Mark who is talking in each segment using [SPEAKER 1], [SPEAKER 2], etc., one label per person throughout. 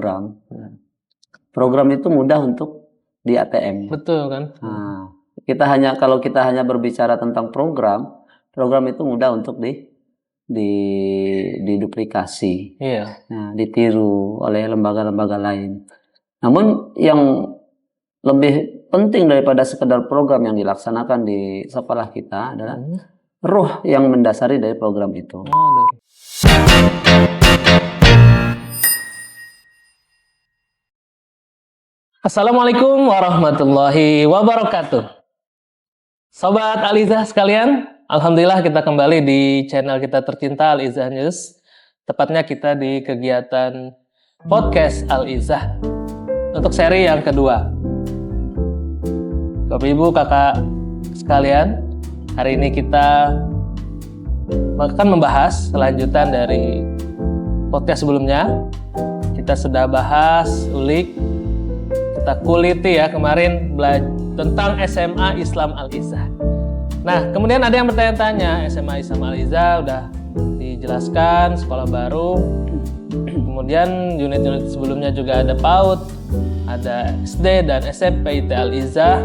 [SPEAKER 1] program. Program itu mudah untuk di ATM.
[SPEAKER 2] Betul kan?
[SPEAKER 1] Nah, kalau kita hanya berbicara tentang program itu mudah untuk diduplikasi.
[SPEAKER 2] Iya.
[SPEAKER 1] Nah, ditiru oleh lembaga-lembaga lain. Namun yang lebih penting daripada sekedar program yang dilaksanakan di sekolah kita adalah ruh yang mendasari dari program itu.
[SPEAKER 2] Assalamualaikum warahmatullahi wabarakatuh. Sobat Al-Izzah sekalian, alhamdulillah kita kembali di channel kita tercinta Al-Izzah News. Tepatnya kita di kegiatan podcast Al-Izzah untuk seri yang kedua. Bapak Ibu Kakak sekalian, hari ini kita akan membahas lanjutan dari podcast sebelumnya. Kita sudah bahas kita kuliti ya kemarin tentang SMA Islam Al-Izzah. Nah, kemudian ada yang bertanya-tanya, SMA Islam Al-Izzah udah dijelaskan, sekolah baru. Kemudian unit-unit sebelumnya juga ada PAUD, ada SD dan SMP IT Al-Izzah.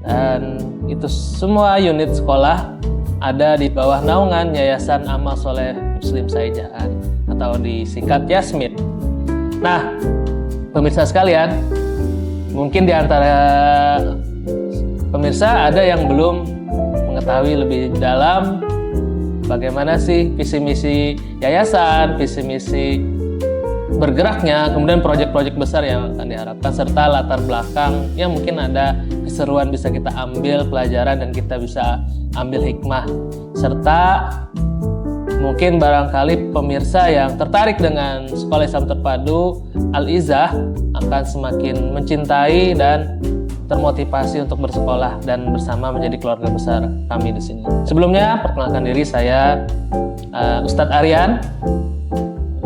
[SPEAKER 2] Dan itu semua unit sekolah ada di bawah naungan Yayasan Amal Soleh Muslim Saijaan atau disingkat Yasmin. Nah, pemirsa sekalian, mungkin di antara pemirsa ada yang belum mengetahui lebih dalam bagaimana sih visi misi yayasan, visi misi bergeraknya, kemudian proyek-proyek besar yang akan diharapkan serta latar belakang yang mungkin ada keseruan bisa kita ambil pelajaran dan kita bisa ambil hikmah, serta mungkin barangkali pemirsa yang tertarik dengan Sekolah Islam Terpadu Al-Izzah akan semakin mencintai dan termotivasi untuk bersekolah dan bersama menjadi keluarga besar kami di sini. Sebelumnya, perkenalkan diri, saya Ustadz Aryan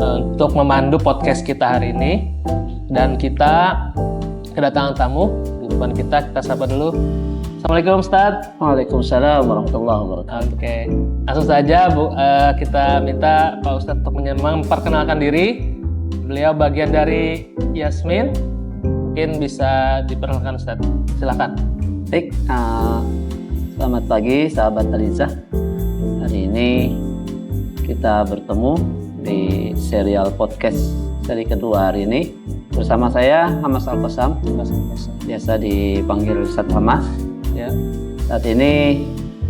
[SPEAKER 2] untuk memandu podcast kita hari ini, dan kita kedatangan tamu di depan kita sapa dulu. Assalamualaikum Ustadz.
[SPEAKER 1] Waalaikumsalam warahmatullahi wabarakatuh.
[SPEAKER 2] Oke, langsung saja Bu, kita minta Pak Ustadz untuk memperkenalkan diri. Beliau bagian dari Yasmin, mungkin bisa diperkenalkan Ustadz. Silakan.
[SPEAKER 1] Baik, selamat pagi sahabat Al-Izzah. Hari ini kita bertemu di serial podcast seri kedua hari ini bersama saya Hamas Al-Qasam, biasa dipanggil Ustadz Hamas.
[SPEAKER 2] Ya.
[SPEAKER 1] Saat ini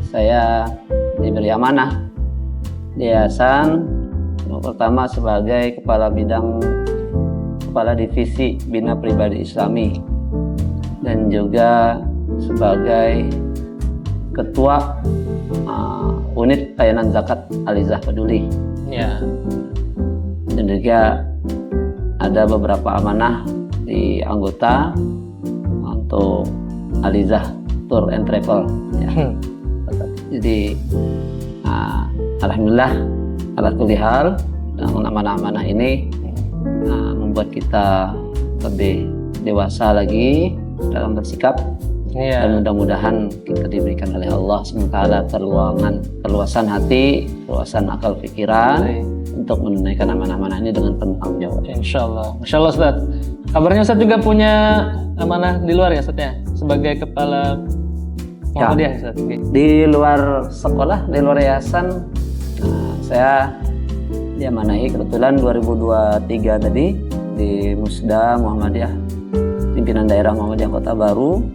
[SPEAKER 1] saya diberi amanah di yayasan, pertama sebagai kepala divisi Bina Pribadi Islami dan juga sebagai ketua unit layanan zakat Al-Izzah Peduli.
[SPEAKER 2] Ya.
[SPEAKER 1] Dan juga ada beberapa amanah di anggota untuk Al-Izzah Tour and Travel ya. Jadi alhamdulillah ala kulli hal amanah-amanah ini membuat kita lebih dewasa lagi dalam bersikap.
[SPEAKER 2] Ya.
[SPEAKER 1] Dan mudah-mudahan kita diberikan oleh Allah SWT keluasan hati, keluasan akal pikiran untuk menunaikan amanah-amanah ini dengan penuh tanggung jawab.
[SPEAKER 2] Insyaallah. Masyaallah Ustaz. Kabarnya Ustaz juga punya amanah di luar ya Ustaz ya, sebagai kepala Muhammadiyah Ustaz.
[SPEAKER 1] Di luar sekolah, di luar yayasan, saya diamanahi kebetulan 2023 tadi di Musda Muhammadiyah, pimpinan daerah Muhammadiyah Kota Baru,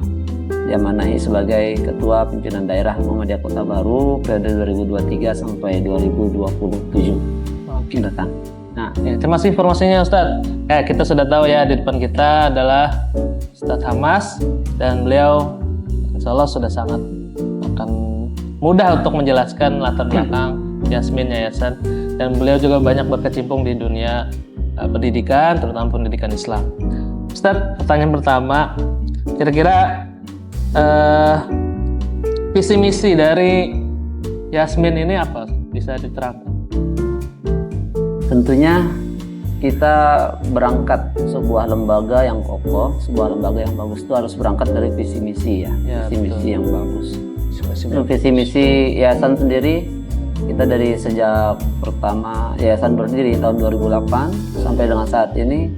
[SPEAKER 1] diamanahi sebagai ketua pimpinan daerah Muhammadiyah Kota Baru periode 2023 sampai 2027 datang.
[SPEAKER 2] Nah, ya, terima kasih informasinya Ustadz. Kita sudah tahu ya di depan kita adalah Ustadz Hamas, dan beliau insya Allah sudah sangat akan mudah untuk menjelaskan latar belakang Yasmin Yayasan, dan beliau juga banyak berkecimpung di dunia pendidikan, terutama pendidikan Islam. Ustadz, pertanyaan pertama, kira-kira visi misi dari Yasmin ini apa? Bisa diterangkan?
[SPEAKER 1] Tentunya kita berangkat sebuah lembaga yang kokoh, sebuah lembaga yang bagus itu harus berangkat dari visi misi ya, visi misi yang bagus. Visi misi yayasan sendiri, kita dari sejak pertama yayasan berdiri tahun 2008 sampai dengan saat ini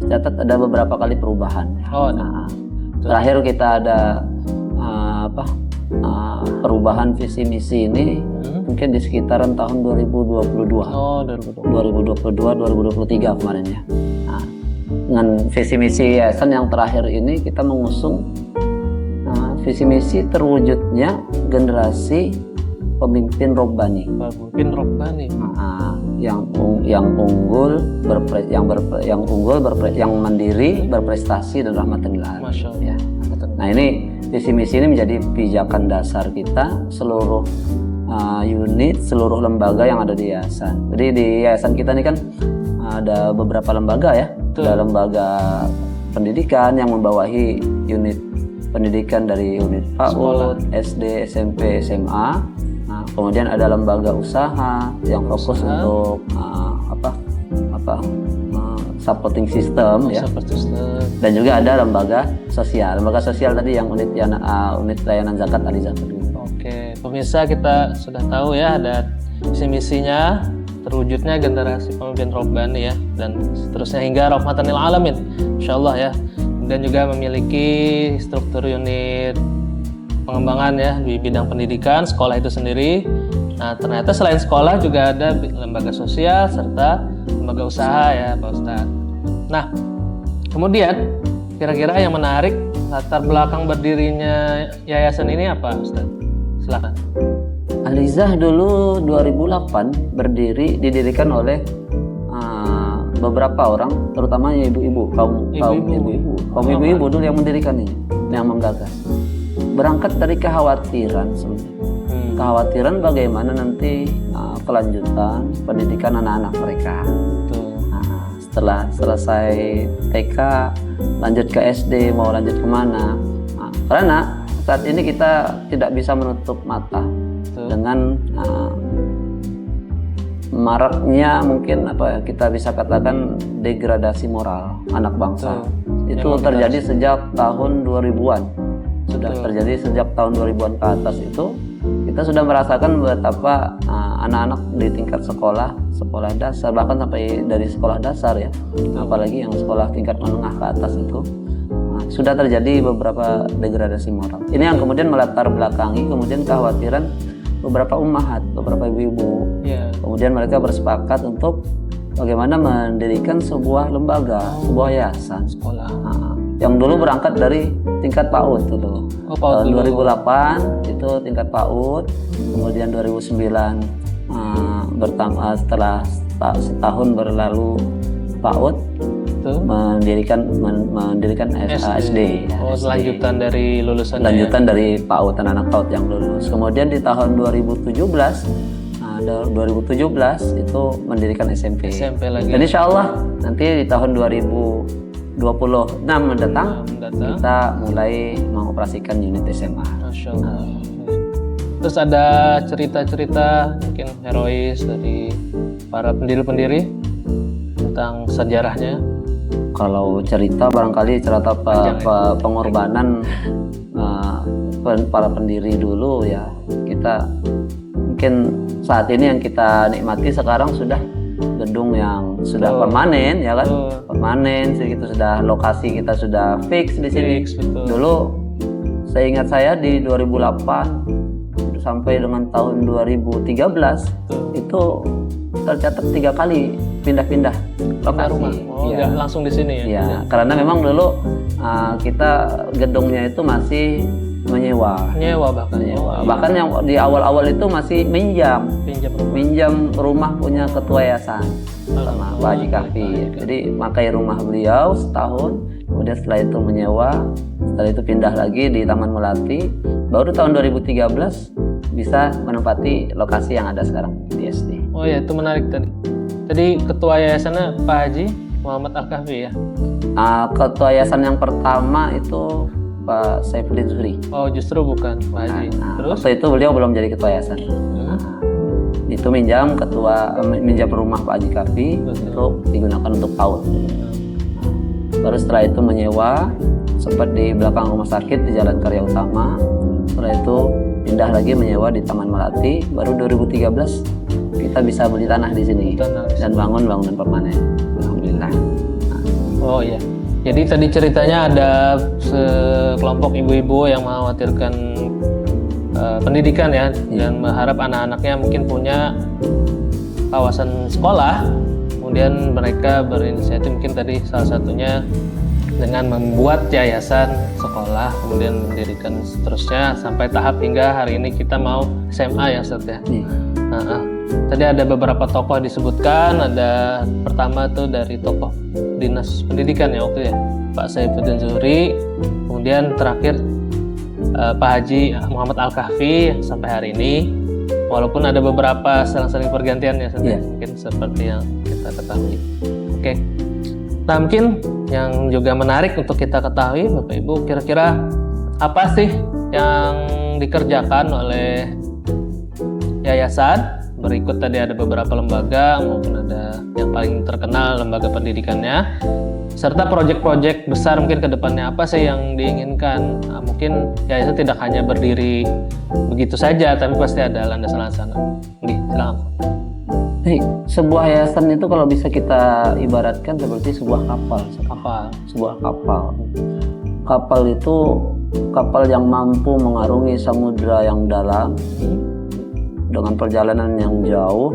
[SPEAKER 1] catat ada beberapa kali perubahan.
[SPEAKER 2] Oh, ada.
[SPEAKER 1] Nah, terakhir kita ada perubahan visi misi ini mungkin di sekitaran tahun 2022.
[SPEAKER 2] Oh,
[SPEAKER 1] 2022 kemarin ya. Nah, dengan visi misi yayasan yang terakhir ini kita mengusung visi misi terwujudnya generasi pemimpin robbani.
[SPEAKER 2] Pemimpin robbani.
[SPEAKER 1] Yang unggul, yang mandiri, berprestasi dan rahmatan lil alamin.
[SPEAKER 2] Masya Allah.
[SPEAKER 1] Ya. Nah, ini visi misi ini menjadi pijakan dasar kita seluruh unit, seluruh lembaga yang ada di yayasan. Jadi di yayasan kita ini kan ada beberapa lembaga ya.
[SPEAKER 2] Betul.
[SPEAKER 1] Ada lembaga pendidikan yang membawahi unit pendidikan dari unit PAUD, SD, SMP, SMA. Nah, kemudian ada lembaga usaha yang fokus untuk supporting system ya. Dan juga ada lembaga sosial. Lembaga sosial tadi yang unit layanan zakat ahli zakat.
[SPEAKER 2] Oke, pemirsa, kita sudah tahu ya ada visi misinya terwujudnya generasi pemimpin robbani ya, dan seterusnya hingga rahmatan lil alamin, insyaallah ya. Dan juga memiliki struktur unit pengembangan ya di bidang pendidikan sekolah itu sendiri. Nah, ternyata selain sekolah juga ada lembaga sosial serta lembaga usaha ya, Pak Ustadz. Nah, kemudian kira-kira yang menarik latar belakang berdirinya yayasan ini apa, Ustadz? Silakan.
[SPEAKER 1] Alizah dulu 2008 didirikan oleh beberapa orang, terutama ibu-ibu, kaum ibu-ibu dulu yang mendirikan ini, yang menggagas. Berangkat dari kekhawatiran sebenarnya. Kekhawatiran bagaimana nanti kelanjutan pendidikan anak-anak mereka. Nah, setelah selesai TK lanjut ke SD, mau lanjut kemana? Nah, karena saat ini kita tidak bisa menutup mata dengan maraknya mungkin kita bisa katakan degradasi moral anak bangsa. Itu terjadi sejak tahun 2000-an. Sudah terjadi sejak tahun 2000-an ke atas itu kita sudah merasakan betapa anak-anak di tingkat sekolah dasar, bahkan sampai dari sekolah dasar ya, apalagi yang sekolah tingkat menengah ke atas itu sudah terjadi beberapa degradasi moral. Ini yang kemudian melatar belakangi kemudian kekhawatiran beberapa ummahat, beberapa ibu-ibu. Kemudian mereka bersepakat untuk bagaimana mendirikan sebuah lembaga, sebuah yayasan
[SPEAKER 2] sekolah.
[SPEAKER 1] Yang dulu berangkat dari tingkat PAUD itu dulu. Tahun 2008 itu tingkat PAUD, kemudian 2009 setelah setahun berlalu PAUD mendirikan SD.
[SPEAKER 2] Lanjutan dari lulusan.
[SPEAKER 1] Lanjutan dari PAUD, anak-anak PAUD yang lulus. Kemudian di tahun 2017 itu mendirikan SMP.
[SPEAKER 2] Lagi.
[SPEAKER 1] Dan insya Allah nanti di tahun 2026 mendatang kita mulai mengoperasikan unit SMA.
[SPEAKER 2] Masya Allah. Terus ada cerita-cerita mungkin herois dari para pendiri-pendiri tentang sejarahnya.
[SPEAKER 1] Kalau cerita barangkali cerita pengorbanan para pendiri dulu ya, kita mungkin saat ini yang kita nikmati sekarang sudah gedung yang sudah permanen ya kan, permanen, itu sudah lokasi kita sudah fix di sini. Dulu saya ingat saya di 2008 sampai dengan tahun 2013 itu tercatat 3 kali pindah-pindah lokasi.
[SPEAKER 2] Ya. Langsung di sini ya?
[SPEAKER 1] Ya, karena memang dulu kita gedungnya itu masih menyewa. Bahkan yang di awal-awal itu masih minjam rumah punya ketua yayasan sama Pak Haji Kahfi. Jadi makai rumah beliau setahun, kemudian setelah itu menyewa, setelah itu pindah lagi di Taman Melati. Baru tahun 2013 bisa menempati lokasi yang ada sekarang di SD.
[SPEAKER 2] Oh ya, itu menarik tadi. Jadi ketua yayasannya Pak Haji Muhammad Al-Kahfi ya?
[SPEAKER 1] Ketua yayasan yang pertama itu Pak Saifuddin Zuhri.
[SPEAKER 2] Oh, justru bukan Pak Haji. Terus?
[SPEAKER 1] Waktu itu beliau belum jadi ketua yayasan. Itu minjam rumah Pak Haji Kahfi untuk digunakan untuk PAUD. Baru setelah itu menyewa, sempat di belakang rumah sakit di Jalan Karya Utama. Setelah itu pindah lagi menyewa di Taman Melati. Baru 2013 kita bisa beli tanah di sini dan bangun bangunan permanen. Alhamdulillah.
[SPEAKER 2] Oh iya. Jadi tadi ceritanya ada sekelompok ibu-ibu yang mengkhawatirkan pendidikan ya, dan berharap anak-anaknya mungkin punya kawasan sekolah. Kemudian mereka berinisiatif mungkin tadi salah satunya dengan membuat yayasan sekolah, kemudian mendirikan seterusnya sampai tahap hingga hari ini kita mau SMA ya Ustaz ya. Tadi ada beberapa tokoh disebutkan, ada pertama tuh dari tokoh dinas pendidikan ya waktu ya, Pak Saifuddin Zuhri, kemudian terakhir Pak Haji Muhammad Al-Kahfi sampai hari ini, walaupun ada beberapa selang-seling pergantian ya mungkin seperti yang kita ketahui. Oke. Nah mungkin yang juga menarik untuk kita ketahui Bapak Ibu, kira-kira apa sih yang dikerjakan oleh yayasan? Berikut tadi ada beberapa lembaga, maupun ada yang paling terkenal lembaga pendidikannya, serta proyek-proyek besar mungkin ke depannya apa sih yang diinginkan. Nah, mungkin yayasan tidak hanya berdiri begitu saja, tapi pasti ada landasan-landasan. Silakan.
[SPEAKER 1] Sebuah yayasan itu kalau bisa kita ibaratkan seperti sebuah kapal. Sebuah kapal. Kapal itu kapal yang mampu mengarungi samudra yang dalam dengan perjalanan yang jauh,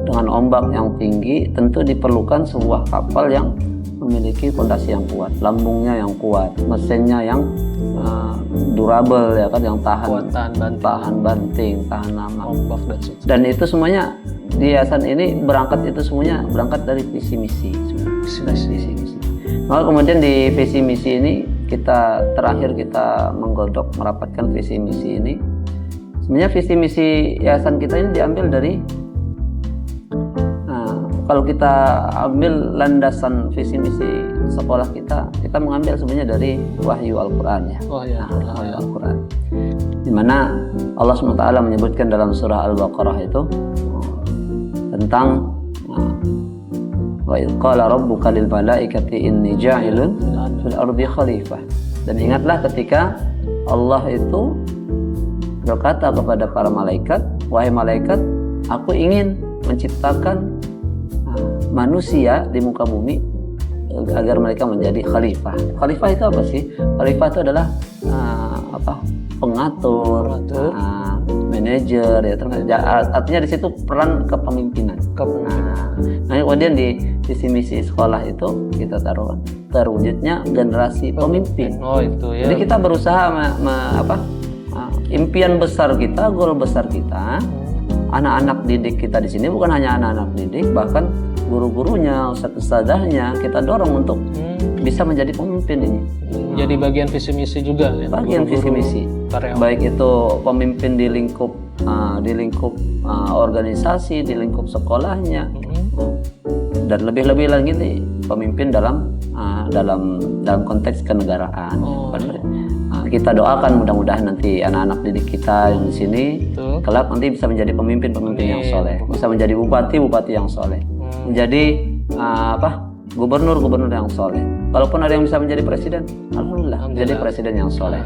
[SPEAKER 1] dengan ombak yang tinggi. Tentu diperlukan sebuah kapal yang memiliki fondasi yang kuat, lambungnya yang kuat, mesinnya yang durable ya kan, yang tahan banting, tahan lama. Dan itu semuanya di yayasan ini berangkat dari visi misi. Maka kemudian di visi misi ini kita menggodok merapatkan visi misi ini. Sebenarnya visi misi yayasan kita ini diambil dari kalau kita ambil landasan visi misi sekolah kita mengambil sebenarnya dari wahyu Al-Quran ya. Wahyu Al-Quran. Di mana Allah SWT menyebutkan dalam surah Al-Baqarah itu tentang wa idh qala rabbuka lil malaikati inni ja'ilun fil ardi khalifah. Dan ingatlah ketika Allah itu berkata kepada para malaikat, wahai malaikat, aku ingin menciptakan manusia di muka bumi agar mereka menjadi khalifah. Khalifah itu apa sih? Khalifah itu adalah pengatur, manajer ya. Artinya di situ peran kepemimpinan. Nah, kemudian di visi misi sekolah itu kita taruh terwujudnya generasi pemimpin. Oh itu ya. Jadi kita berusaha impian besar kita, goal besar kita, anak-anak didik kita di sini bukan hanya anak-anak didik, bahkan guru-gurunya, ustadz-ustadzahnya kita dorong untuk bisa menjadi pemimpin ini.
[SPEAKER 2] Jadi bagian visi misi juga ya.
[SPEAKER 1] Bagian visi misi. Baik itu pemimpin di lingkup organisasi, di lingkup sekolahnya, dan lebih-lebih lagi nih pemimpin dalam konteks kenegaraan. Kita doakan mudah-mudahan nanti anak-anak didik kita yang di sini kelak nanti bisa menjadi pemimpin-pemimpin yang soleh, bisa menjadi bupati-bupati yang soleh, menjadi gubernur-gubernur yang soleh. Kalaupun ada yang bisa menjadi presiden, alhamdulillah menjadi presiden yang soleh.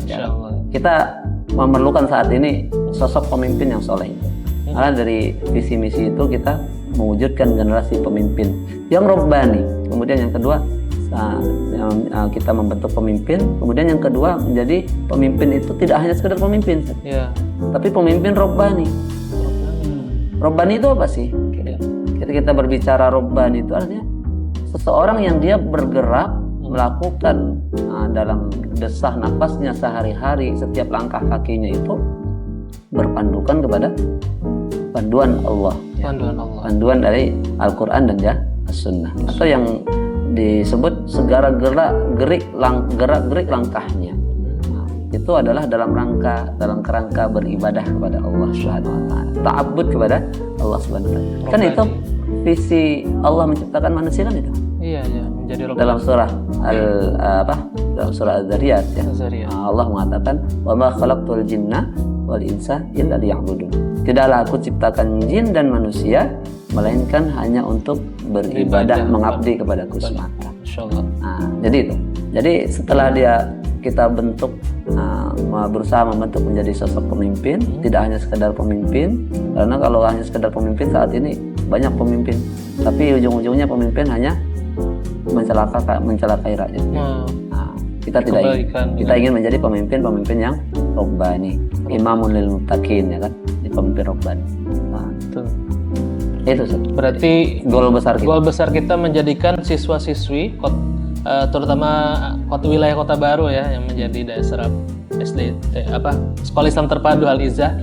[SPEAKER 1] Kita memerlukan saat ini sosok pemimpin yang soleh itu. Karena dari visi misi itu kita mewujudkan generasi pemimpin yang robbani. Kemudian yang kedua, kita membentuk pemimpin. Kemudian yang kedua, menjadi pemimpin itu tidak hanya sekedar pemimpin, tapi pemimpin robbani. Robbani itu apa sih? Ketika kita berbicara robbani itu artinya seseorang yang dia bergerak melakukan dalam desah nafasnya sehari-hari, setiap langkah kakinya itu berpandukan kepada panduan Allah. Panduan dari Al-Quran dan As-Sunnah, atau yang disebut segala gerak-gerik langkahnya. Itu adalah dalam kerangka beribadah kepada Allah Subhanahu wa taala, ta'abbud kepada Allah Subhanahu wa taala. Kan itu visi Allah menciptakan manusia kan itu. Iya, menjadi dalam surah Az-Zariyat ya. Allah mengatakan, "Wa ma khalaqtul jinna wal insa illa liya'budun." Tidaklah aku ciptakan jin dan manusia melainkan hanya untuk beribadah, mengabdi kepadaku semata. Jadi itu. Jadi setelah kita bentuk, berusaha membentuk menjadi sosok pemimpin, tidak hanya sekedar pemimpin, karena kalau hanya sekedar pemimpin saat ini banyak pemimpin, tapi ujung-ujungnya pemimpin hanya mencelakai rakyat. Nah, kita tidak ingin,
[SPEAKER 2] Kebaikan,
[SPEAKER 1] kita ingin menjadi pemimpin yang robbani, imamun lil muttaqin, ya kan, di pemimpin robbani. Nah,
[SPEAKER 2] Betul.
[SPEAKER 1] itu Ustaz.
[SPEAKER 2] Berarti
[SPEAKER 1] Goal besar kita.
[SPEAKER 2] goal besar kita menjadikan siswa-siswi terutama wilayah Kota Baru ya yang menjadi daerah serap SD Sekolah Islam Terpadu Al-Izzah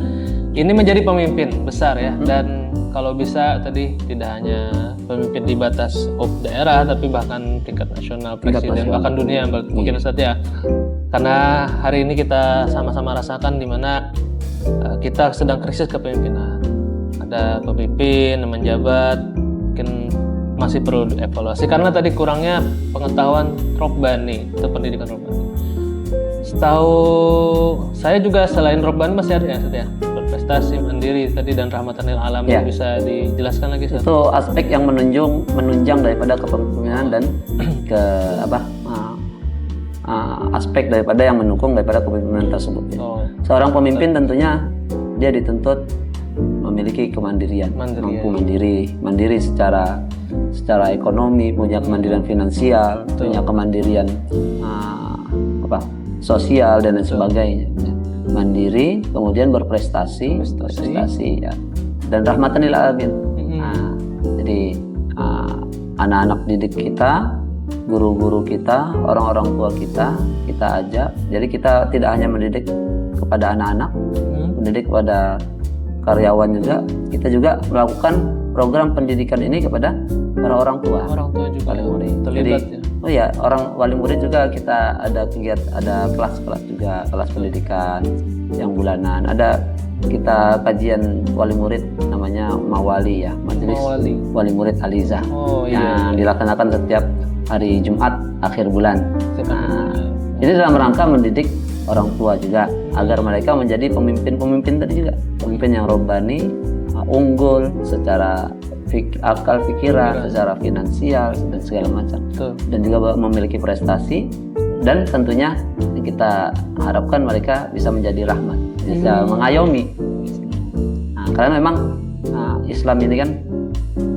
[SPEAKER 2] ini menjadi pemimpin besar ya, dan kalau bisa tadi tidak hanya pemimpin di batas daerah tapi bahkan tingkat nasional, presiden,
[SPEAKER 1] nasional.
[SPEAKER 2] bahkan dunia mungkin Ustaz ya. Karena hari ini kita sama-sama rasakan di mana kita sedang krisis kepemimpinan. Ada pemimpin yang menjabat mungkin masih perlu dievaluasi karena tadi kurangnya pengetahuan robbani atau pendidikan robbani. Setahu saya juga selain robbani masih ada ya Ustaz ya, berprestasi mandiri tadi dan rahmatan lil alamin.
[SPEAKER 1] Ya.
[SPEAKER 2] Bisa dijelaskan lagi Ustaz?
[SPEAKER 1] Itu aspek yang menunjang daripada kepemimpinan dan aspek daripada yang mendukung daripada kepemimpinan tersebut. Ya. Seorang pemimpin tentunya dia dituntut memiliki kemandirian, mampu mandiri secara ekonomi, punya kemandirian finansial, punya kemandirian sosial dan lain sebagainya. Mandiri, kemudian berprestasi ya, dan rahmatan lil alamin. Nah, jadi anak-anak didik kita, guru-guru kita, orang-orang tua kita ajak. Jadi kita tidak hanya mendidik kepada anak-anak, mendidik kepada karyawan juga. Kita juga melakukan program pendidikan ini kepada para orang tua.
[SPEAKER 2] Orang tua juga
[SPEAKER 1] wali murid.
[SPEAKER 2] terlibat.
[SPEAKER 1] Jadi, orang wali murid juga kita ada kelas-kelas juga, kelas pendidikan yang bulanan. Ada kita kajian wali murid namanya Mawali ya, Majelis Wali Murid Al-Izzah. Yang dilaksanakan setiap hari Jumat akhir bulan. Ini dalam rangka mendidik orang tua juga agar mereka menjadi pemimpin tadi juga, pemimpin yang robbani, unggul secara akal pikiran, secara finansial dan segala macam. Dan juga memiliki prestasi, dan tentunya kita harapkan mereka bisa menjadi rahmat, bisa mengayomi. Nah, karena memang Islam ini kan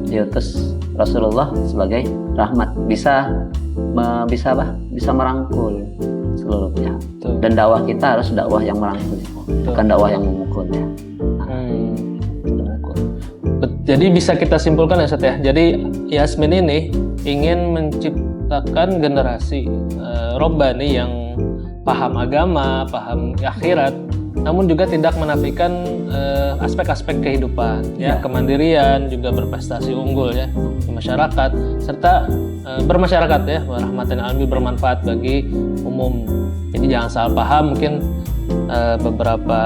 [SPEAKER 1] diutus Rasulullah sebagai rahmat, bisa merangkul seluruh pihak. Dan dakwah kita harus dakwah yang merangkul, bukan dakwah yang memukul ya.
[SPEAKER 2] Jadi bisa kita simpulkan ya Ustaz ya. Jadi Yasmin ini ingin menciptakan generasi robbani yang paham agama, paham akhirat, namun juga tidak menafikan aspek-aspek kehidupan ya, kemandirian, juga berprestasi unggul ya di masyarakat, serta bermasyarakat ya, rahmatan alamin, bermanfaat bagi umum. Jadi jangan salah paham, mungkin beberapa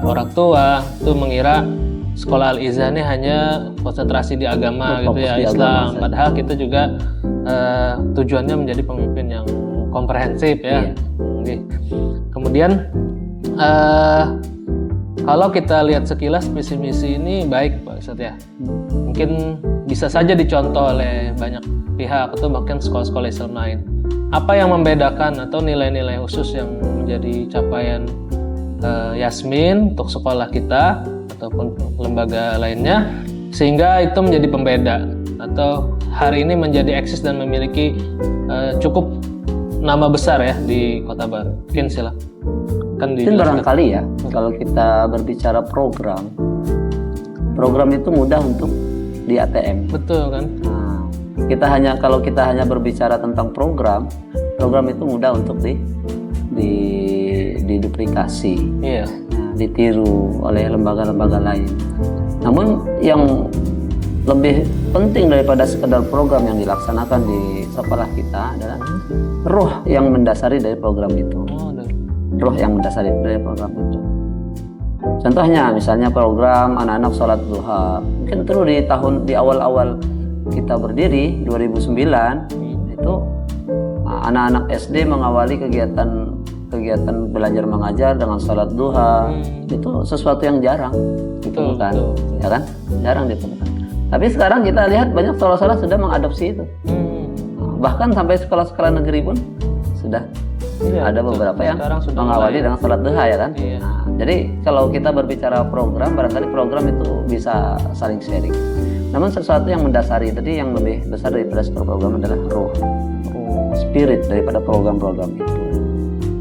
[SPEAKER 2] orang tua itu mengira sekolah Al-Izzah ini hanya konsentrasi di agama gitu ya, Islam. Padahal kita juga tujuannya menjadi pemimpin yang komprehensif ya. Kemudian kalau kita lihat sekilas visi misi ini baik Pak Ustadz ya, mungkin bisa saja dicontoh oleh banyak pihak atau bahkan sekolah-sekolah Islam lain. Apa yang membedakan atau nilai-nilai khusus yang menjadi capaian Yasmin untuk sekolah kita ataupun lembaga lainnya sehingga itu menjadi pembeda atau hari ini menjadi eksis dan memiliki cukup nama besar ya di Kota Baru? Mungkin silakan
[SPEAKER 1] Mungkin barangkali ya, kalau kita berbicara program itu mudah untuk di ATM.
[SPEAKER 2] Betul kan?
[SPEAKER 1] Nah, kalau kita hanya berbicara tentang program itu mudah untuk diduplikasi, ditiru oleh lembaga-lembaga lain. Namun yang lebih penting daripada sekedar program yang dilaksanakan di sekolah kita adalah ruh yang mendasari dari program itu. Ruh yang mendasari dari program itu. Contohnya misalnya program anak-anak sholat duha. Mungkin dulu di awal-awal kita berdiri 2009 itu anak-anak SD mengawali kegiatan belajar mengajar dengan sholat duha. Itu sesuatu yang jarang ditemukan, ya kan? Jarang ditemukan. Tapi sekarang kita lihat banyak sekolah-sekolah sudah mengadopsi itu. Bahkan sampai sekolah-sekolah negeri pun sudah ada beberapa yang mengawali dengan sholat duha, ya kan? Jadi kalau kita berbicara program, barangkali program itu bisa saling sharing. Namun sesuatu yang mendasari tadi yang lebih besar daripada sebuah program adalah roh, spirit daripada program-program itu.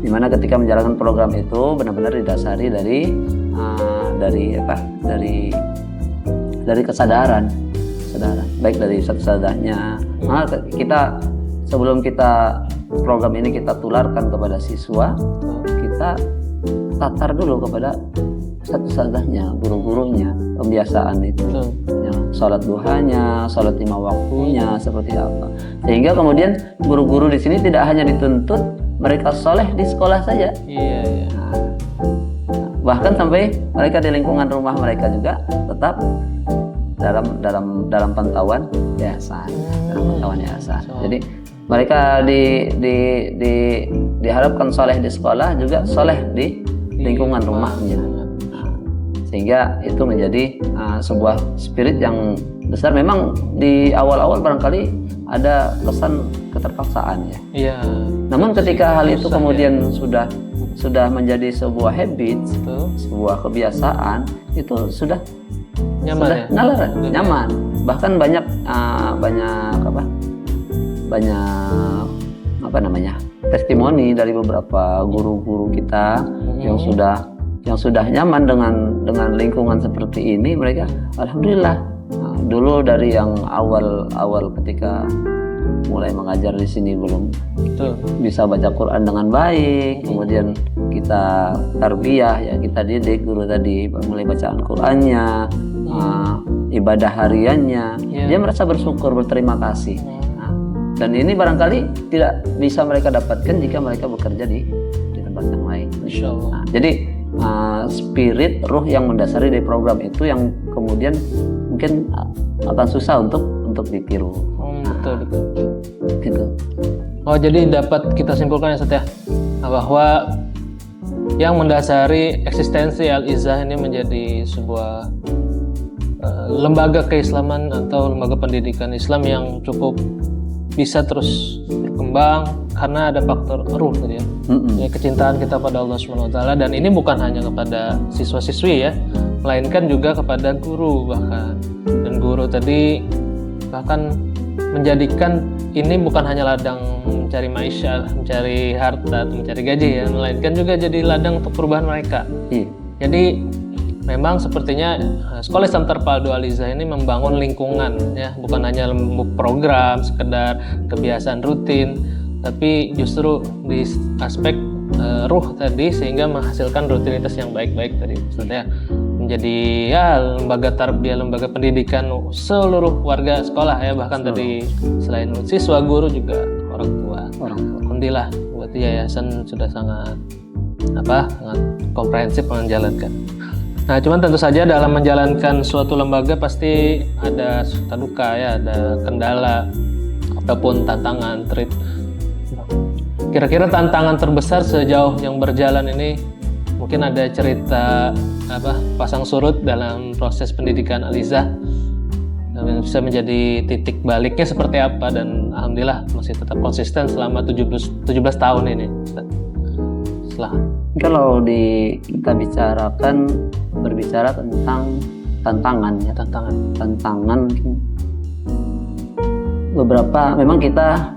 [SPEAKER 1] Dimana ketika menjalankan program itu benar-benar didasari dari kesadaran, baik dari sadanya. Maka kita sebelum kita program ini kita tularkan kepada siswa, kita tatar dulu kepada sadanya, guru-gurunya, pembiasaan itu, ya, sholat duhanya, sholat 5 waktunya seperti apa. Sehingga kemudian guru-guru di sini tidak hanya dituntut mereka soleh di sekolah saja.
[SPEAKER 2] Iya.
[SPEAKER 1] Nah, bahkan sampai mereka di lingkungan rumah mereka juga tetap dalam pantauan yayasan, Jadi mereka diharapkan soleh di sekolah juga soleh di lingkungan rumahnya. Sehingga itu menjadi sebuah spirit yang besar. Memang di awal-awal barangkali ada kesan keterpaksaan ya.
[SPEAKER 2] Iya.
[SPEAKER 1] Namun ketika hal itu kemudian sudah menjadi sebuah habit, sebuah kebiasaan, itu sudah
[SPEAKER 2] nyaman,
[SPEAKER 1] nyaman. Bahkan banyak testimoni dari beberapa guru-guru kita yang sudah nyaman dengan lingkungan seperti ini. Mereka alhamdulillah dulu dari yang awal ketika mulai mengajar di sini belum bisa baca Quran dengan baik, kemudian kita tarbiyah, ya kita didik guru tadi mulai bacaan Qurannya, ibadah hariannya, dia merasa bersyukur, berterima kasih. Dan ini barangkali tidak bisa mereka dapatkan jika mereka bekerja di tempat yang lain.
[SPEAKER 2] Insyaallah.
[SPEAKER 1] Jadi spirit, ruh yang mendasari dari program itu yang kemudian mungkin akan susah untuk ditiru.
[SPEAKER 2] Betul.
[SPEAKER 1] Gitu.
[SPEAKER 2] Oh, jadi dapat kita simpulkan ya Ustaz ya, bahwa yang mendasari eksistensi Al-Izzah ini menjadi sebuah lembaga keislaman atau lembaga pendidikan Islam yang cukup bisa terus berkembang karena ada faktor ruh tadi ya. Ya, kecintaan kita pada Allah Subhanahu wa taala, dan ini bukan hanya kepada siswa-siswi ya, melainkan juga kepada guru bahkan. Dan guru tadi bahkan menjadikan ini bukan hanya ladang mencari maisha, mencari harta, mencari gaji ya, melainkan juga jadi ladang untuk perubahan mereka. Jadi memang sepertinya Sekolah Islam Terpadu Al-Izzah ini membangun lingkungan ya, bukan hanya program sekedar kebiasaan rutin, tapi justru di aspek ruh tadi, sehingga menghasilkan rutinitas yang baik-baik tadi maksudnya, menjadi ya lembaga tarbiyah, lembaga pendidikan seluruh warga sekolah ya, bahkan tadi selain siswa, guru juga orang tua. Alhamdulillah buat yayasan sudah sangat komprehensif menjalankan. Nah, cuman tentu saja dalam menjalankan suatu lembaga pasti ada suka duka ya, ada kendala ataupun tantangan. Kira-kira tantangan terbesar sejauh yang berjalan ini, mungkin ada cerita pasang surut dalam proses pendidikan Al-Izzah, dan bisa menjadi titik baliknya seperti apa, dan alhamdulillah masih tetap konsisten selama 17 tahun ini.
[SPEAKER 1] Kalau kita berbicara tentang tantangan beberapa, memang kita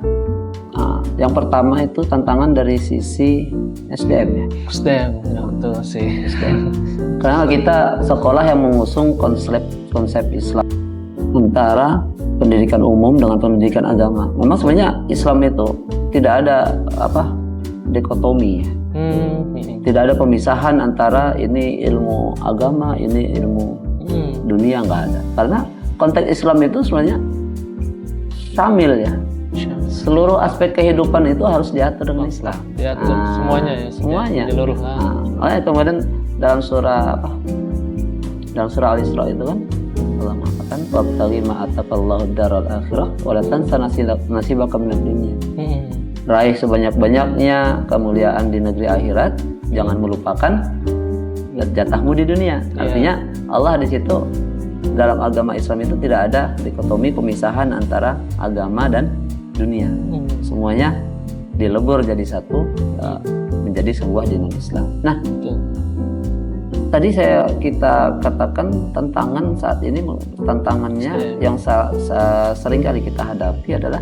[SPEAKER 1] yang pertama itu tantangan dari sisi SDM ya.
[SPEAKER 2] SDM, betul sih.
[SPEAKER 1] Karena kita sekolah yang mengusung konsep Islam antara pendidikan umum dengan pendidikan agama. Memang sebenarnya Islam itu tidak ada dikotomi ya. Tidak ada pemisahan antara ini ilmu agama, ini ilmu dunia, nggak ada. Karena konteks Islam itu sebenarnya syamil ya. Seluruh aspek kehidupan itu harus diatur dengan Islam.
[SPEAKER 2] Diatur semuanya ya.
[SPEAKER 1] Semuanya.
[SPEAKER 2] Menyeluruh.
[SPEAKER 1] Kemudian dalam surah Al-Isra itu kan Allah mengatakan wabtaghi ma ataqallahu daral akhirah wa la tansa nasibaka minad dunya. Raih sebanyak-banyaknya kemuliaan di negeri akhirat, jangan melupakan jatahmu di dunia. Artinya Allah di situ dalam agama Islam itu tidak ada dikotomi, pemisahan antara agama dan dunia. Semuanya dilebur jadi satu, menjadi sebuah dinul Islam. Nah, tadi kita katakan tantangan saat ini, tantangannya yang sering kali kita hadapi adalah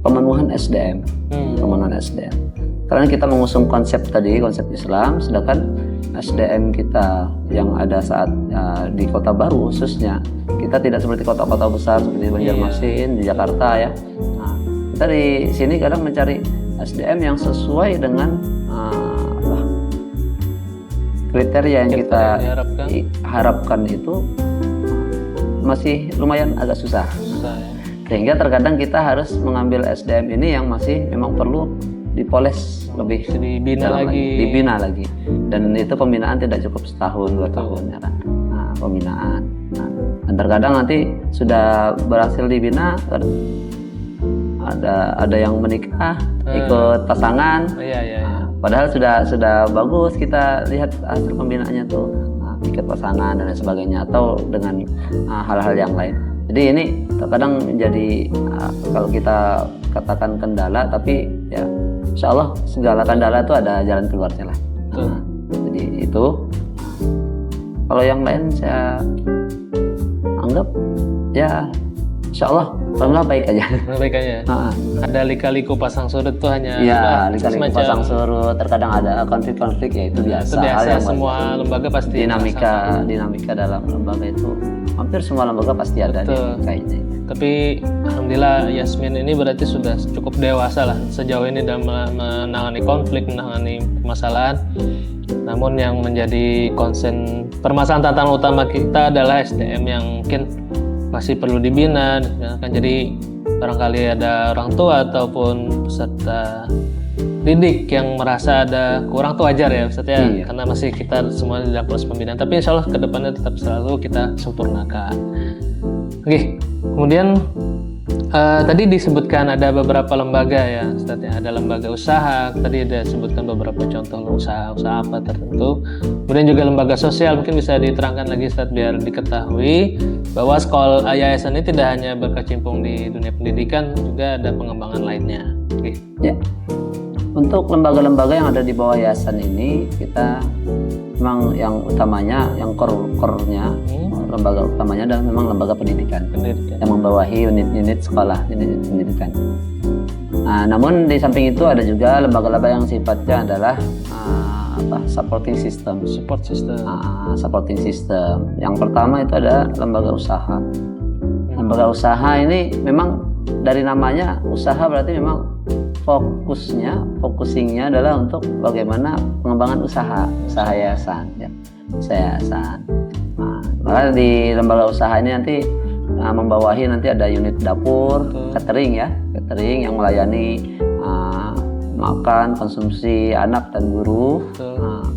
[SPEAKER 1] pemenuhan SDM. Pemenuhan SDM. Karena kita mengusung konsep Islam, sedangkan SDM kita yang ada saat di Kota Baru khususnya, kita tidak seperti kota-kota besar seperti Banjarmasin, di Jakarta ya. Nah, kita di sini kadang mencari SDM yang sesuai dengan kriteria yang kita harapkan itu masih lumayan agak susah. Sehingga terkadang kita harus mengambil SDM ini yang masih memang perlu dipoles lebih, dibina lagi. Dan itu pembinaan tidak cukup setahun 2 tahun ya kan. Nah, pembinaan. Nah, dan terkadang nanti sudah berhasil dibina, ada yang menikah, ikut pasangan. Nah, padahal sudah bagus kita lihat hasil pembinaannya tuh, ikut pasangan dan lain sebagainya, atau dengan hal-hal yang lain. Jadi ini terkadang menjadi kalau kita katakan kendala, tapi ya insya Allah segala kendala itu ada jalan keluarnya lah. Jadi itu. Kalau yang lain saya anggap ya insya Allah baik aja.
[SPEAKER 2] Baik aja. Ada lika-liku pasang surut tuh hanya.
[SPEAKER 1] Ya, lika-liku pasang surut. Terkadang ada konflik-konflik, ya itu biasa.
[SPEAKER 2] Itu biasa,
[SPEAKER 1] hal yang
[SPEAKER 2] semua lembaga pasti.
[SPEAKER 1] Dinamika dalam lembaga itu hampir semua lembaga pasti ada kayaknya.
[SPEAKER 2] Tapi alhamdulillah Yasmin ini berarti sudah cukup dewasa lah sejauh ini dalam menangani konflik, menangani permasalahan. Namun yang menjadi konsen permasalahan tantangan utama kita adalah SDM yang mungkin masih perlu dibina. Kan jadi barangkali ada orang tua ataupun peserta didik yang merasa ada kurang, tuh wajar ya Ustaz ya. Karena masih kita semua di dalam proses pembinaan, tapi insya Allah kedepannya tetap selalu kita sempurnakan. Oke, kemudian tadi disebutkan ada beberapa lembaga ya Ustaz ya. Ada lembaga usaha, tadi ada disebutkan beberapa contoh usaha apa tertentu. Kemudian juga lembaga sosial, mungkin bisa diterangkan lagi Ustaz biar diketahui bahwa sekolah yayasan ini tidak hanya berkecimpung di dunia pendidikan, juga ada pengembangan lainnya. Oke.
[SPEAKER 1] Ya. Untuk lembaga-lembaga yang ada di bawah yayasan ini, kita memang yang utamanya, yang core-nya, lembaga utamanya adalah memang lembaga pendidikan. Yang membawahi unit-unit sekolah, unit pendidikan. Nah, namun di samping itu ada juga lembaga-lembaga yang sifatnya adalah supporting system. Supporting system. Yang pertama itu ada lembaga usaha. Lembaga usaha ini memang dari namanya usaha, berarti memang focusingnya adalah untuk bagaimana pengembangan usaha yayasan ya. Yayasan. Nah, maka di lembaga usaha ini nanti membawahi nanti ada unit dapur, catering yang melayani makan konsumsi anak dan guru.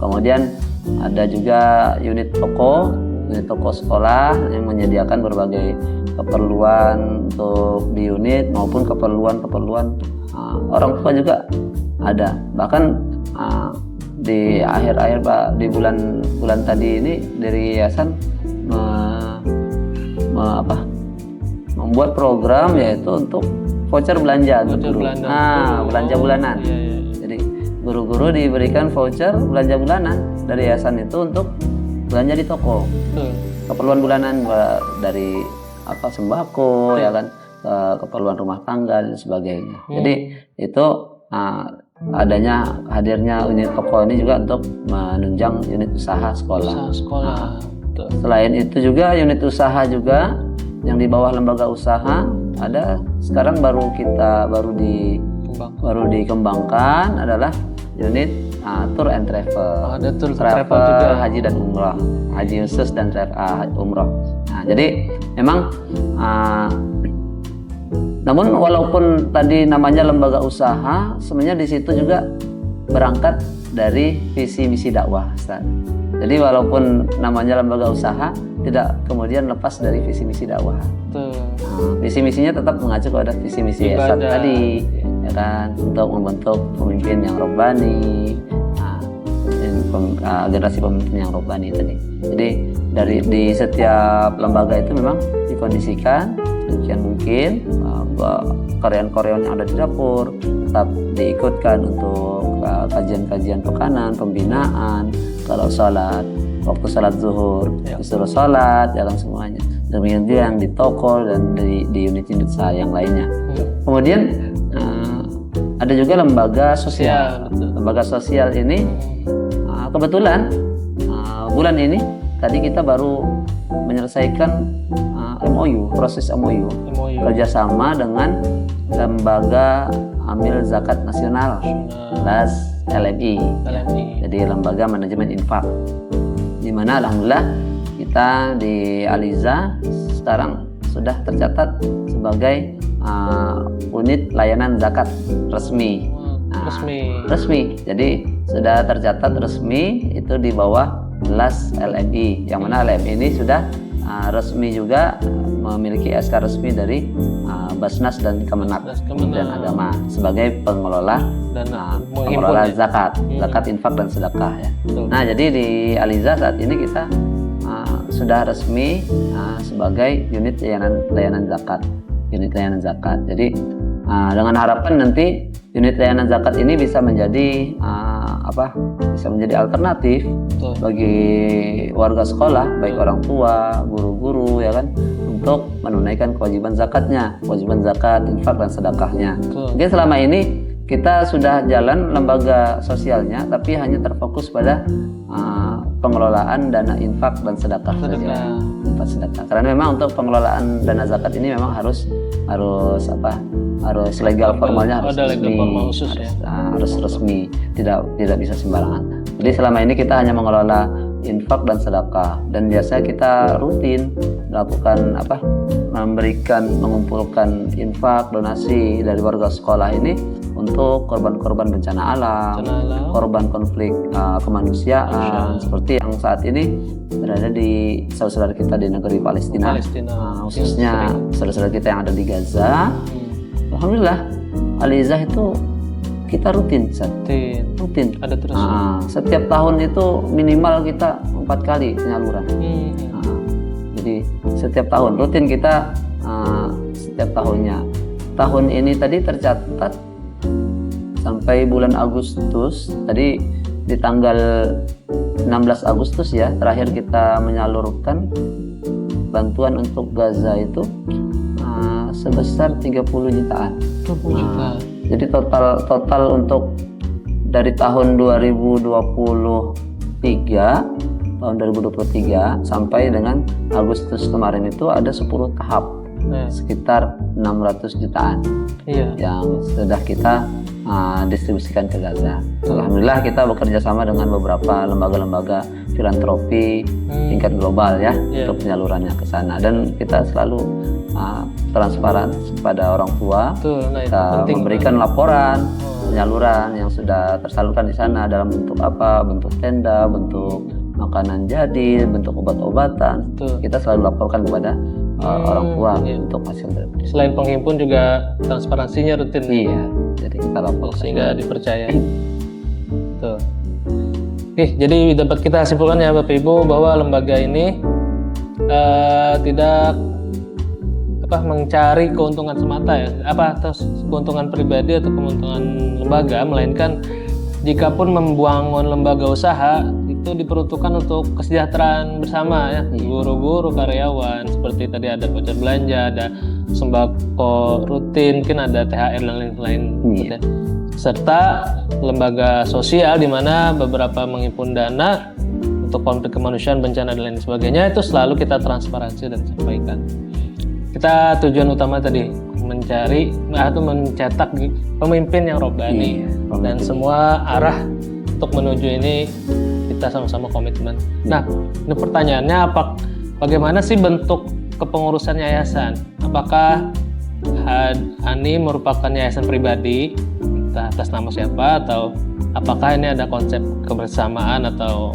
[SPEAKER 1] Kemudian ada juga unit toko sekolah yang menyediakan berbagai keperluan untuk di unit maupun keperluan orang tua juga ada. Bahkan di akhir-akhir di bulan tadi ini dari yayasan membuat program yaitu untuk voucher belanja untuk guru. Belanja bulanan. Jadi guru-guru diberikan voucher belanja bulanan dari yayasan itu untuk belanja di toko. Keperluan bulanan dari sembako ya kan, keperluan rumah tangga dan sebagainya. Jadi itu hadirnya unit toko ini juga untuk menunjang unit usaha sekolah. Selain itu juga unit usaha juga yang di bawah lembaga usaha ada sekarang baru dikembangkan adalah unit tour and travel.
[SPEAKER 2] Ada tour travel juga,
[SPEAKER 1] haji dan umroh, haji khusus dan umroh. Nah, jadi memang namun walaupun tadi namanya lembaga usaha, sebenarnya di situ juga berangkat dari visi misi dakwah, Ustaz. Jadi walaupun namanya lembaga usaha, tidak kemudian lepas dari visi misi dakwah. Visi misinya tetap mengacu kepada visi misi yayasan tadi, ya kan, untuk membentuk pemimpin yang robbani, generasi pemimpin yang robbani tadi. Jadi di setiap lembaga itu memang dikondisikan mungkin karyawan-karyawan yang ada di dapur tetap diikutkan untuk kajian-kajian pekanan, pembinaan. Kalau sholat, waktu sholat zuhur disuruh sholat, jalan semuanya. Demikian juga yang di toko dan di unit-unit usaha yang lainnya. Kemudian ada juga lembaga sosial. Lembaga sosial ini kebetulan bulan ini tadi kita baru menyelesaikan MOU, proses MOU kerjasama dengan lembaga amil zakat nasional, LMI. Jadi lembaga manajemen infak, di mana alhamdulillah kita di Aliza sekarang sudah tercatat sebagai unit layanan zakat resmi. Resmi. Jadi sudah tercatat resmi itu di bawah LMI, yang mana LMI ini sudah resmi juga memiliki SK resmi dari Basnas dan Kemenak dan Agama sebagai pengelola zakat infak dan sedekah ya. Nah, jadi di Aliza saat ini kita sudah resmi sebagai unit layanan zakat. Jadi dengan harapan nanti unit layanan zakat ini bisa menjadi alternatif bagi warga sekolah, baik orang tua, guru-guru ya kan, untuk menunaikan kewajiban zakat, infak dan sedekahnya. Mungkin selama ini kita sudah jalan lembaga sosialnya, tapi hanya terfokus pada pengelolaan dana infak dan sedekah saja. Karena memang untuk pengelolaan dana zakat ini memang harus legal formalnya, harus resmi, tidak bisa sembarangan. Jadi selama ini kita hanya mengelola infak dan sedekah, dan biasanya kita rutin melakukan mengumpulkan infak donasi dari warga sekolah ini untuk korban-korban bencana alam, korban konflik kemanusiaan seperti yang saat ini berada di saudara-saudara kita di negeri Palestina. Khususnya saudara-saudara kita yang ada di Gaza. Alhamdulillah, Aliza itu kita rutin. Ada terus. Setiap tahun itu minimal kita 4 kali penyaluran. Jadi setiap tahun rutin kita setiap tahunnya. Tahun ini tadi tercatat sampai bulan Agustus. Tadi di tanggal 16 Agustus ya, terakhir kita menyalurkan bantuan untuk Gaza itu sebesar 30 jutaan. Jadi total untuk dari tahun 2023 sampai dengan Agustus kemarin itu ada 10 tahap, sekitar 600 jutaan yang sudah kita distribusikan ke Gaza. Alhamdulillah kita bekerja sama dengan beberapa lembaga-lembaga filantropi tingkat global ya untuk penyalurannya ke sana, dan kita selalu transparan kepada orang tua. Kita memberikan laporan penyaluran yang sudah tersalurkan di sana dalam bentuk apa, bentuk tenda, bentuk makanan jadi, bentuk obat-obatan. Kita selalu laporkan kepada orang tua untuk hasil dari.
[SPEAKER 2] Selain penghimpun juga transparansinya rutin.
[SPEAKER 1] Iya, jadi kita laporkan
[SPEAKER 2] sehingga dipercaya. Jadi dapat kita simpulkan ya Bapak Ibu bahwa lembaga ini tidak mencari keuntungan semata ya, atau keuntungan pribadi atau keuntungan lembaga, melainkan jikapun membangun lembaga usaha itu diperuntukkan untuk kesejahteraan bersama ya, guru-guru, karyawan, seperti tadi ada voucher belanja, ada sembako rutin, mungkin ada THR dan lain-lain, serta lembaga sosial di mana beberapa menghimpun dana untuk konflik kemanusiaan, bencana dan lain sebagainya, itu selalu kita transparansi dan sampaikan. Kita tujuan utama tadi mencari atau mencetak pemimpin yang robbani, dan semua arah untuk menuju ini kita sama-sama komitmen. Nah, ini pertanyaannya bagaimana sih bentuk kepengurusan yayasan? Apakah Ani merupakan yayasan pribadi, entah atas nama siapa, atau apakah ini ada konsep kebersamaan atau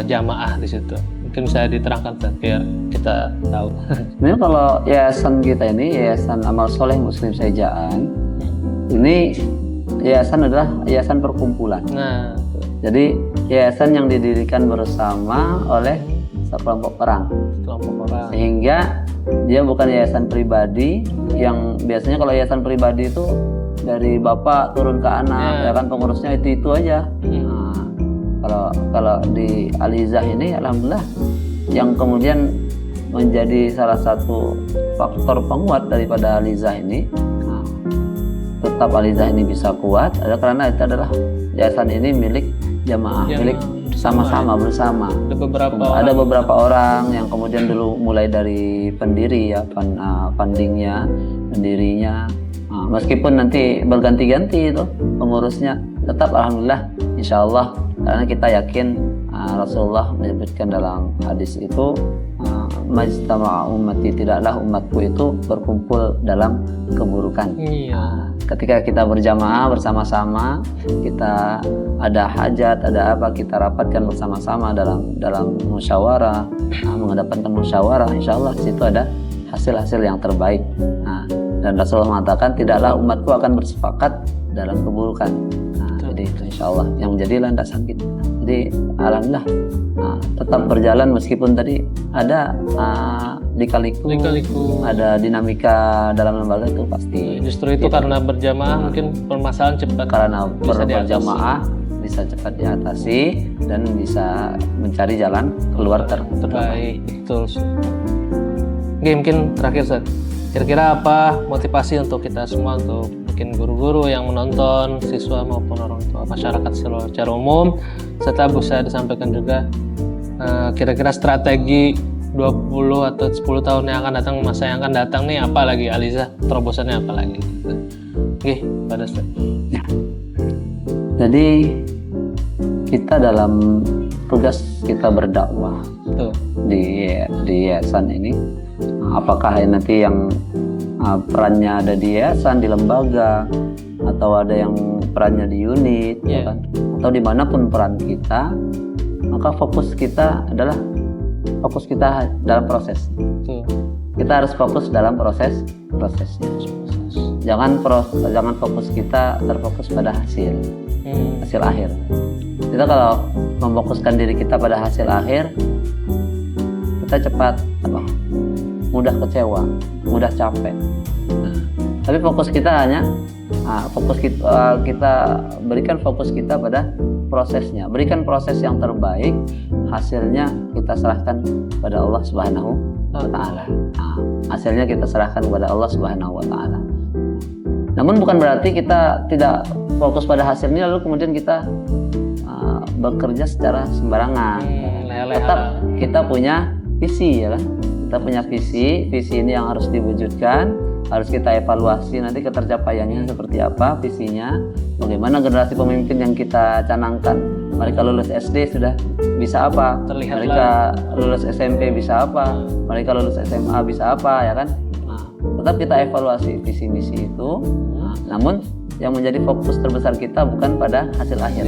[SPEAKER 2] jamaah di situ? Mungkin bisa diterangkan biar kita tahu.
[SPEAKER 1] Sebenarnya kalau yayasan kita ini, Yayasan Amal Soleh Muslim Saijaan, ini yayasan adalah yayasan perkumpulan. Jadi yayasan yang didirikan bersama oleh sekelompok orang. Sehingga dia bukan yayasan pribadi yang biasanya kalau yayasan pribadi itu dari bapak turun ke anak, ya kan pengurusnya itu aja. Kalau di Alizah ini alhamdulillah yang kemudian menjadi salah satu faktor penguat daripada Alizah ini, tetap Alizah ini bisa kuat adalah karena itu adalah yayasan ini milik jamaah, milik sama-sama bersama. Ada beberapa orang yang kemudian dulu mulai dari pendiri ya, fundingnya, pendirinya, meskipun nanti berganti-ganti itu pengurusnya, tetap alhamdulillah insya Allah, karena kita yakin Rasulullah menyebutkan dalam hadis itu, majtama'a ummati, tidaklah umatku itu berkumpul dalam keburukan. Ketika kita berjamaah bersama-sama, kita ada hajat, ada apa, kita rapatkan bersama-sama dalam musyawarah, mengedepankan musyawarah, insya Allah di situ ada hasil-hasil yang terbaik. Dan Rasulullah mengatakan tidaklah umatku akan bersepakat dalam keburukan. Jadi itu insya Allah yang menjadi landasan kita. Jadi alhamdulillah tetap berjalan meskipun tadi ada lika-liku, ada dinamika dalam lembaga itu pasti.
[SPEAKER 2] Justru itu karena berjamaah mungkin permasalahan cepat.
[SPEAKER 1] Karena berjamaah bisa cepat diatasi dan bisa mencari jalan keluar terbaik.
[SPEAKER 2] Betul. Oke, mungkin terakhir Ustaz. Kira-kira apa motivasi untuk kita semua, untuk mungkin guru-guru yang menonton, siswa maupun orang tua, masyarakat secara umum, serta bisa disampaikan juga kira-kira strategi 20 atau 10 tahun yang akan datang, masa yang akan datang nih apa lagi Alizah, terobosannya apa lagi? Oke, pada Ustaz.
[SPEAKER 1] Jadi kita dalam tugas kita berdakwah di yayasan ini, apakah nanti yang perannya ada di yayasan, di lembaga, atau ada yang perannya di unit, kan? Atau dimanapun peran kita, maka fokus kita adalah fokus kita dalam proses. Kita harus fokus dalam prosesnya. Jangan fokus kita terfokus pada hasil akhir. Kita kalau memfokuskan diri kita pada hasil akhir, kita cepat mudah kecewa, mudah capek. Tapi fokus kita hanya kita berikan fokus kita pada prosesnya, berikan proses yang terbaik, hasilnya kita serahkan pada Allah Subhanahu wa Ta'ala. Hasilnya kita serahkan kepada Allah Subhanahu wa Ta'ala. Namun bukan berarti kita tidak fokus pada hasilnya lalu kemudian kita bekerja secara sembarangan. Tetap kita punya visi, ya kan? Kita punya visi ini yang harus diwujudkan, harus kita evaluasi nanti ketercapaiannya seperti apa visinya, bagaimana generasi pemimpin yang kita canangkan. Mereka lulus SD sudah bisa apa, mereka lulus SMP bisa apa, mereka lulus SMA bisa apa, ya kan? Tetap kita evaluasi visi misi itu. Namun yang menjadi fokus terbesar kita bukan pada hasil akhir,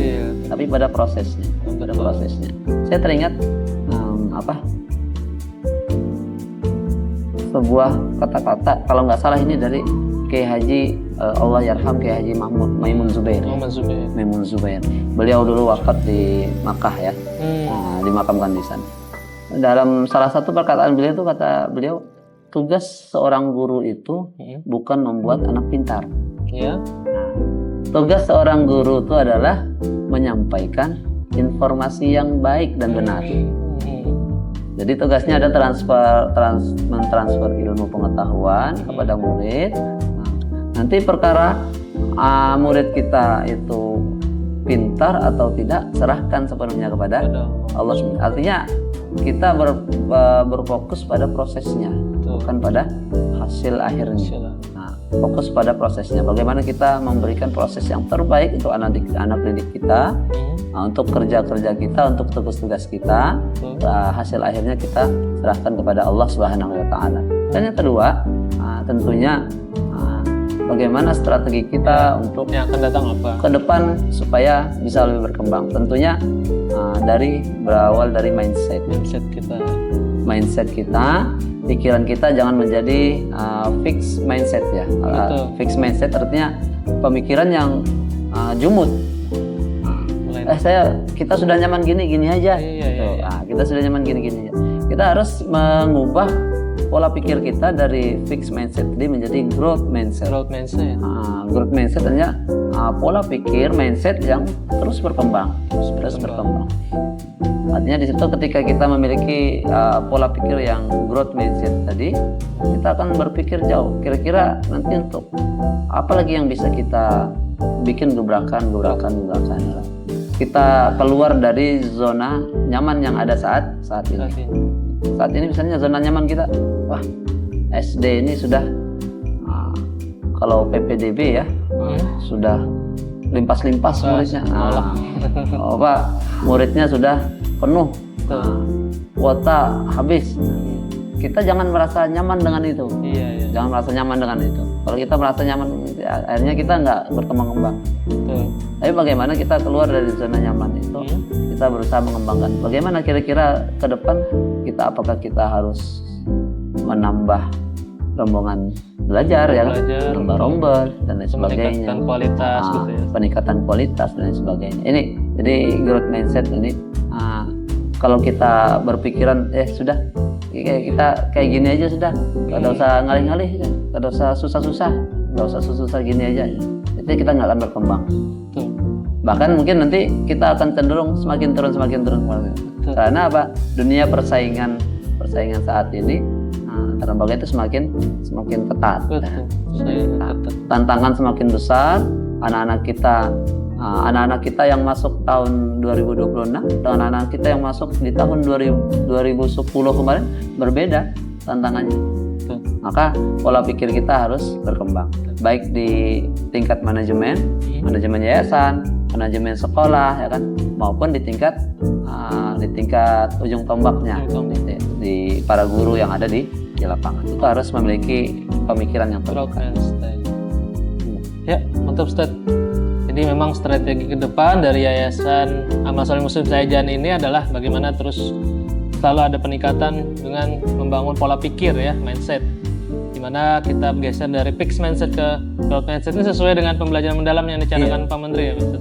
[SPEAKER 1] tapi pada prosesnya. Saya teringat sebuah kata-kata, kalau nggak salah ini dari Kiai Haji Allah Yarham Kiai Haji Maimun Zubair. Beliau dulu wafat di Makkah ya, dimakamkan di sana. Dalam salah satu perkataan beliau itu kata beliau, tugas seorang guru itu bukan membuat anak pintar. Tugas seorang guru itu adalah menyampaikan informasi yang baik dan benar. Jadi tugasnya ada mentransfer ilmu pengetahuan kepada murid. Nanti perkara murid kita itu pintar atau tidak, serahkan sepenuhnya kepada Allah. Artinya kita berfokus pada prosesnya, bukan pada hasil akhirnya. Fokus pada prosesnya. Bagaimana kita memberikan proses yang terbaik untuk anak didik kita, untuk kerja kita, untuk tugas-tugas kita. Hasil akhirnya kita serahkan kepada Allah Subhanahu wa Ta'ala. Dan yang kedua, tentunya bagaimana strategi kita untuk
[SPEAKER 2] yang akan datang ke
[SPEAKER 1] depan supaya bisa lebih berkembang. Tentunya berawal dari mindset kita, pikiran kita jangan menjadi fixed mindset ya. Fixed mindset artinya pemikiran yang jumud. Kita sudah nyaman gini aja. Kita sudah nyaman gini aja. Kita harus mengubah pola pikir kita dari fixed mindset tadi menjadi growth mindset.
[SPEAKER 2] Growth mindset.
[SPEAKER 1] Growth mindset artinya pola pikir mindset yang terus berkembang, terus berkembang. Artinya di situ ketika kita memiliki pola pikir yang growth mindset tadi, kita akan berpikir jauh. Kira-kira nanti untuk apa lagi yang bisa kita bikin gebrakan. Kita keluar dari zona nyaman yang ada saat ini. Saat ini misalnya zona nyaman kita, wah SD ini sudah kalau PPDB ya sudah limpas muridnya. Muridnya sudah penuh, kuota habis. Kita jangan merasa nyaman dengan itu. Jangan merasa nyaman dengan itu. Kalau kita merasa nyaman, akhirnya kita nggak berkembang-kembang. Tapi bagaimana kita keluar dari zona nyaman itu? Kita berusaha mengembangkan. Bagaimana kira-kira ke depan apakah kita harus menambah rombongan belajar, ya kan? Menambah rombel dan lain sebagainya.
[SPEAKER 2] Peningkatan kualitas gitu ya.
[SPEAKER 1] Peningkatan kualitas dan lain sebagainya. Ini jadi growth mindset ini. Kalau kita berpikiran sudah kita kayak gini aja sudah, nggak usah ngalih-ngalih, nggak usah susah-susah, gini aja. Jadi kita nggak akan berkembang. Bahkan mungkin nanti kita akan cenderung semakin turun. Karena apa? Dunia persaingan saat ini antara lembaga itu semakin ketat. Tantangan semakin besar. Anak-anak kita yang masuk tahun 2026 dengan anak kita yang masuk di tahun 2010 kemarin berbeda tantangannya. Maka pola pikir kita harus berkembang, baik di tingkat manajemen yayasan, manajemen sekolah, ya kan, maupun di tingkat ujung tombaknya, di para guru yang ada di lapangan. Itu harus memiliki pemikiran yang terbuka.
[SPEAKER 2] Ya, mantap Ustaz. Jadi memang strategi ke depan dari Yayasan Amal Soleh Muslim Saejan ini adalah bagaimana terus selalu ada peningkatan dengan membangun pola pikir ya, mindset. Dimana kita bergeser dari fixed mindset ke growth mindset ini sesuai dengan pembelajaran mendalam yang dicanangkan Pak Menteri ya Ustaz.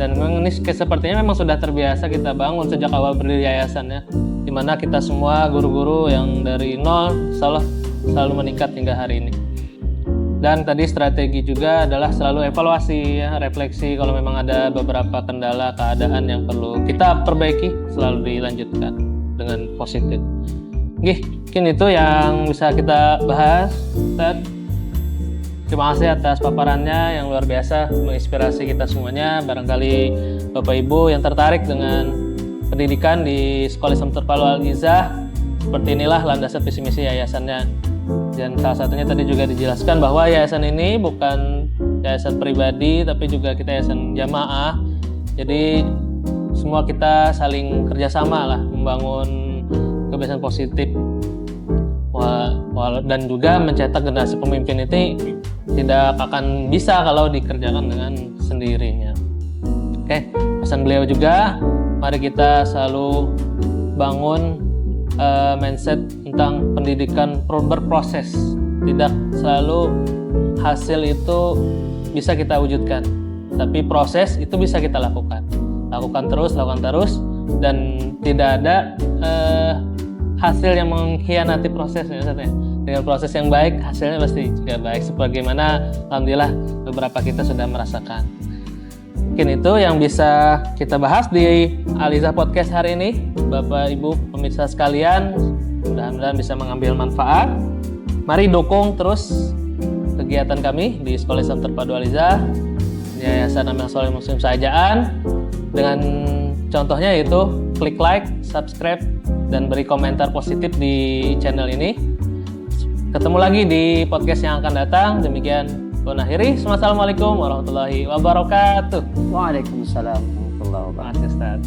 [SPEAKER 2] Dan memang ini sepertinya memang sudah terbiasa kita bangun sejak awal berdiri yayasan ya. Dimana kita semua guru-guru yang dari nol selalu meningkat hingga hari ini. Dan tadi strategi juga adalah selalu evaluasi ya, refleksi kalau memang ada beberapa kendala keadaan yang perlu kita perbaiki, selalu dilanjutkan dengan positif. Mungkin itu yang bisa kita bahas, Ustaz. Terima kasih atas paparannya yang luar biasa, menginspirasi kita semuanya. Barangkali Bapak Ibu yang tertarik dengan pendidikan di Sekolah Islam Terpadu Al-Izzah, seperti inilah landasan visi misi yayasannya. Dan salah satunya tadi juga dijelaskan bahwa yayasan ini bukan yayasan pribadi, tapi juga kita yayasan jamaah. Jadi semua kita saling kerjasama lah membangun kebiasaan positif dan juga mencetak generasi pemimpin itu tidak akan bisa kalau dikerjakan dengan sendirinya. Oke, pesan beliau juga, mari kita selalu bangun mindset tentang pendidikan berproses. Tidak selalu hasil itu bisa kita wujudkan, tapi proses itu bisa kita lakukan terus, dan tidak ada hasil yang mengkhianati prosesnya. Dengan proses yang baik, hasilnya pasti juga baik, sebagaimana alhamdulillah beberapa kita sudah merasakan. Mungkin itu yang bisa kita bahas di Al-Izzah Podcast hari ini. Bapak Ibu pemirsa sekalian, mudah-mudahan bisa mengambil manfaat. Mari dukung terus kegiatan kami di Sekolah Islam Terpadu Al-Izzah, Yayasan Amal Soleh Muslim Saejan. Dengan contohnya yaitu klik like, subscribe, dan beri komentar positif di channel ini. Ketemu lagi di podcast yang akan datang. Demikian akhiri. Assalamualaikum warahmatullahi wabarakatuh.
[SPEAKER 1] Waalaikumsalam warahmatullahi wabarakatuh.
[SPEAKER 2] Terima kasih Ustaz.